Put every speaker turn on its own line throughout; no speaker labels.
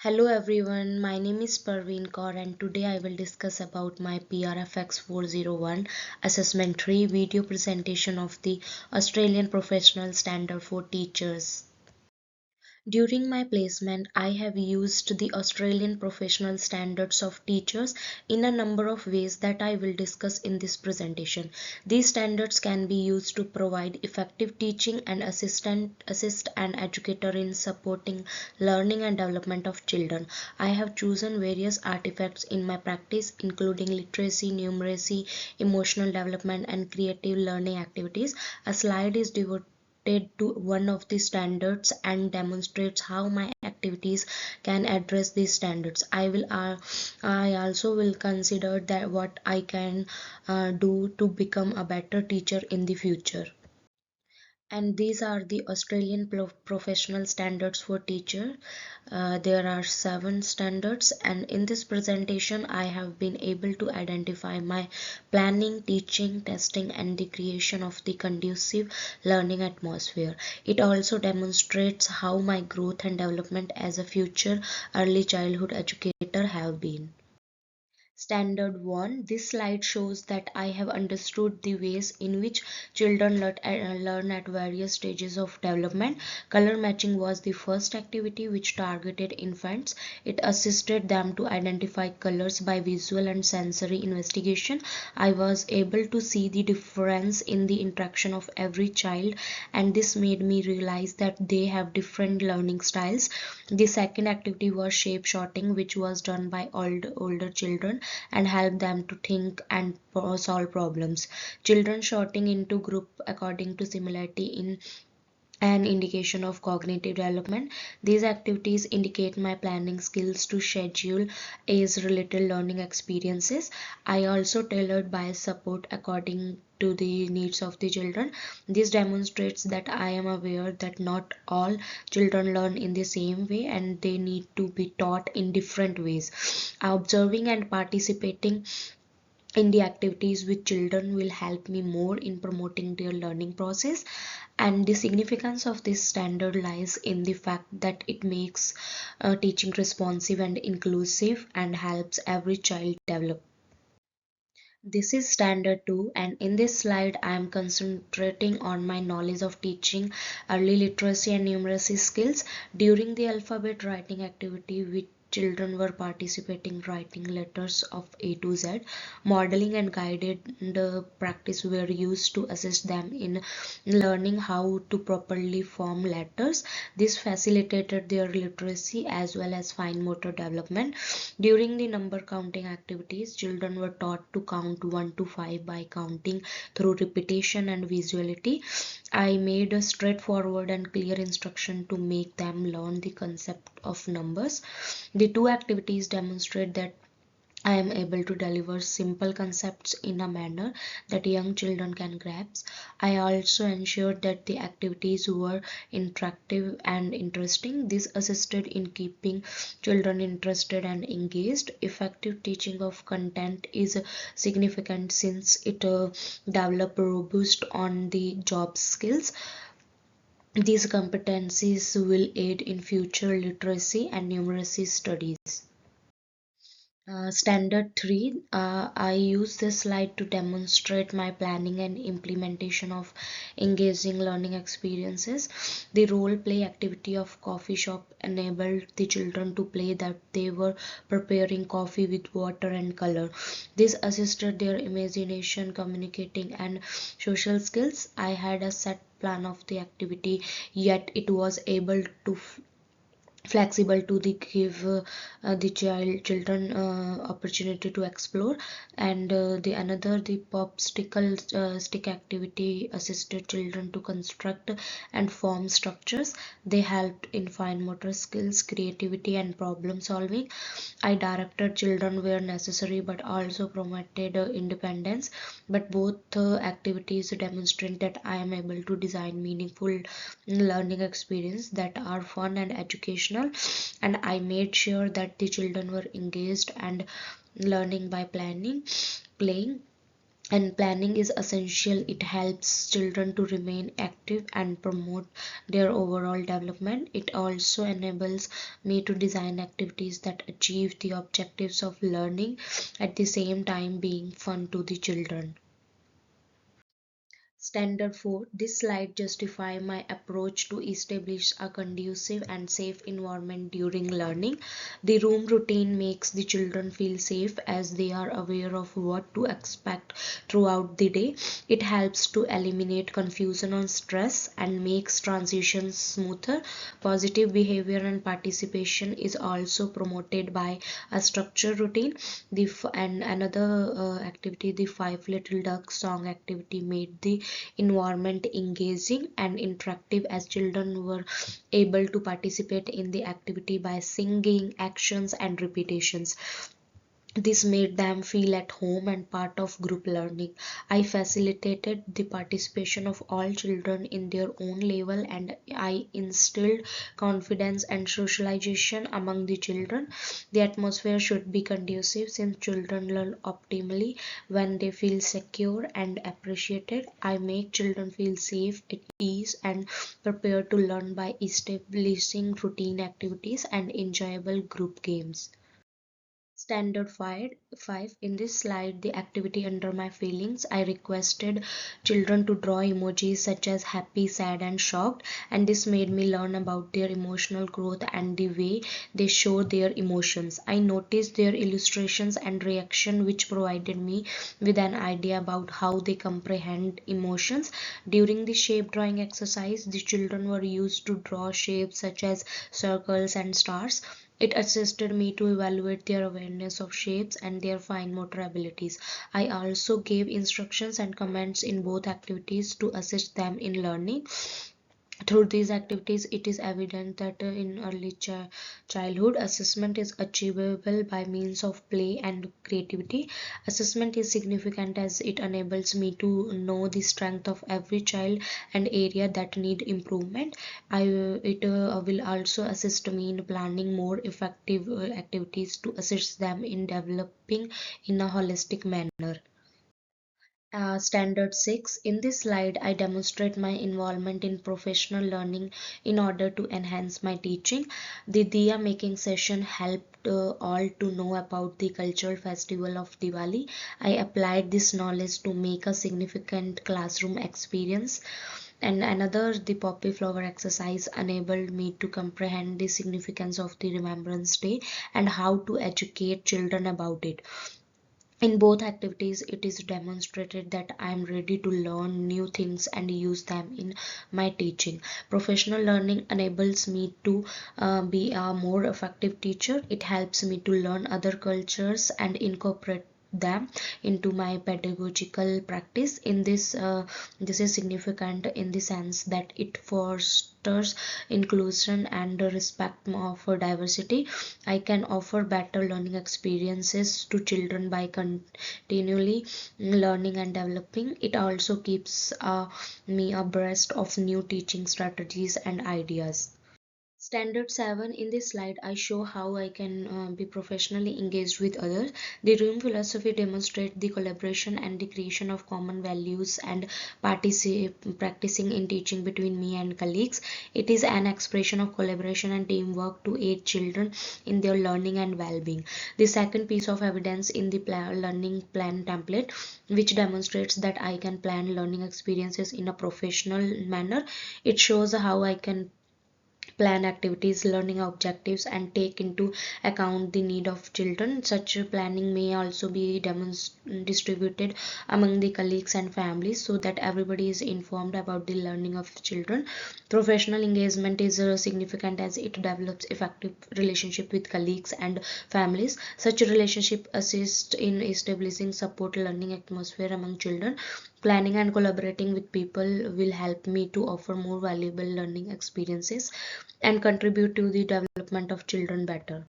Hello everyone, my name is Parveen Kaur and today I will discuss about my PRFX 401 Assessment 3 video presentation of the Australian Professional Standard for Teachers. During my placement, I have used the Australian Professional Standards of Teachers in a number of ways that I will discuss in this presentation. These standards can be used to provide effective teaching and assist an educator in supporting learning and development of children. I have chosen various artifacts in my practice, including literacy, numeracy, emotional development, and creative learning activities. A slide is devoted to one of the standards and demonstrates how my activities can address these standards. I also will consider that what I can do to become a better teacher in the future. And these are the Australian professional standards for teacher. There are 7 standards, and in this presentation I have been able to identify my planning, teaching, testing, and the creation of the conducive learning atmosphere. It also demonstrates how my growth and development as a future early childhood educator have been. Standard 1. This slide shows that I have understood the ways in which children learn at various stages of development. Color matching was the first activity which targeted infants. It assisted them to identify colors by visual and sensory investigation. I was able to see the difference in the interaction of every child, and this made me realize that they have different learning styles. The second activity was shape sorting, which was done by older children and help them to think and solve problems. Children sorting into group according to similarity in an indication of cognitive development. These activities indicate my planning skills to schedule age related learning experiences. I also tailored bias support according to the needs of the children. This demonstrates that I am aware that not all children learn in the same way and they need to be taught in different ways. Observing and participating in the activities with children will help me more in promoting their learning process, and the significance of this standard lies in the fact that it makes teaching responsive and inclusive and helps every child develop. This is standard 2, and in this slide I am concentrating on my knowledge of teaching early literacy and numeracy skills. During the alphabet writing activity, which children were participating writing letters of A to Z. Modeling and guided practice were used to assist them in learning how to properly form letters. This facilitated their literacy as well as fine motor development. During the number counting activities, children were taught to count 1 to 5 by counting through repetition and visuality. I made a straightforward and clear instruction to make them learn the concept of numbers. The two activities demonstrate that I am able to deliver simple concepts in a manner that young children can grasp. I also ensured that the activities were interactive and interesting. This assisted in keeping children interested and engaged. Effective teaching of content is significant since it develops robust on the job skills. These competencies will aid in future literacy and numeracy studies. Standard 3, I use this slide to demonstrate my planning and implementation of engaging learning experiences. The role play activity of coffee shop enabled the children to play that they were preparing coffee with water and color. This assisted their imagination, communicating, and social skills. I had a set plan of the activity, yet it was able to flexible to the give the children opportunity to explore. And the another the popsicle stick activity assisted children to construct and form structures. They helped in fine motor skills, creativity, and problem solving. I directed children where necessary but also promoted independence, but both activities demonstrate that I am able to design meaningful learning experience that are fun and educational, and I made sure that the children were engaged and learning by planning, playing, And planning is essential. It helps children to remain active and promote their overall development. It also enables me to design activities that achieve the objectives of learning at the same time being fun to the children. Standard 4. This slide justify my approach to establish a conducive and safe environment during learning. The room routine makes the children feel safe as they are aware of what to expect throughout the day. It helps to eliminate confusion or stress and makes transitions smoother. Positive behavior and participation is also promoted by a structured routine. And another activity, the Five Little Ducks song activity, made the environment engaging and interactive as children were able to participate in the activity by singing, actions, and repetitions. This made them feel at home and part of group learning. I facilitated the participation of all children in their own level, and I instilled confidence and socialization among the children. The atmosphere should be conducive since children learn optimally when they feel secure and appreciated. I make children feel safe, at ease, and prepared to learn by establishing routine activities and enjoyable group games. Standard 5. In this slide, the activity under my feelings, I requested children to draw emojis such as happy, sad, and shocked, and this made me learn about their emotional growth and the way they show their emotions. I noticed their illustrations and reaction, which provided me with an idea about how they comprehend emotions. During the shape drawing exercise, the children were used to draw shapes such as circles and stars. It assisted me to evaluate their awareness of shapes and their fine motor abilities. I also gave instructions and comments in both activities to assist them in learning. Through these activities, it is evident that in early childhood, assessment is achievable by means of play and creativity. Assessment is significant as it enables me to know the strength of every child and area that need improvement. It will also assist me in planning more effective activities to assist them in developing in a holistic manner. Standard 6. In this slide, I demonstrate my involvement in professional learning in order to enhance my teaching. The Diya making session helped all to know about the cultural festival of Diwali. I applied this knowledge to make a significant classroom experience. And another, the poppy flower exercise enabled me to comprehend the significance of the Remembrance Day and how to educate children about it. In both activities, it is demonstrated that I am ready to learn new things and use them in my teaching. Professional learning enables me to be a more effective teacher. It helps me to learn other cultures and incorporate them into my pedagogical practice. This is significant in the sense that it fosters inclusion and respect for diversity. I can offer better learning experiences to children by continually learning and developing. It also keeps me abreast of new teaching strategies and ideas. Standard 7. In this slide, I show how I can be professionally engaged with others. The room philosophy demonstrates the collaboration and the creation of common values and practicing in teaching between me and colleagues. It is an expression of collaboration and teamwork to aid children in their learning and well-being. The second piece of evidence in the learning plan template, which demonstrates that I can plan learning experiences in a professional manner. It shows how I can plan activities, learning objectives, and take into account the need of children. Such planning may also be distributed among the colleagues and families so that everybody is informed about the learning of children. Professional engagement is significant as it develops effective relationship with colleagues and families. Such a relationship assists in establishing support learning atmosphere among children. Planning and collaborating with people will help me to offer more valuable learning experiences and contribute to the development of children better.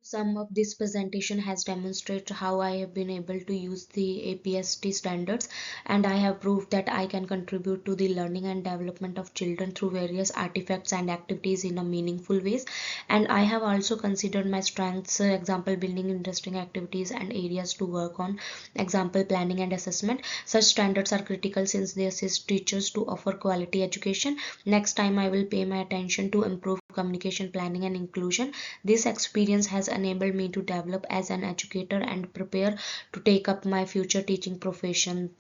Sum up, this presentation has demonstrated how I have been able to use the APST standards, and I have proved that I can contribute to the learning and development of children through various artifacts and activities in a meaningful ways. And I have also considered my strengths, example building interesting activities and areas to work on, example planning and assessment. Such standards are critical since they assist teachers to offer quality education. Next time I will pay my attention to improve communication, planning and inclusion. This experience has enabled me to develop as an educator and prepare to take up my future teaching profession.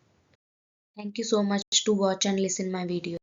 Thank you so much to watch and listen my video.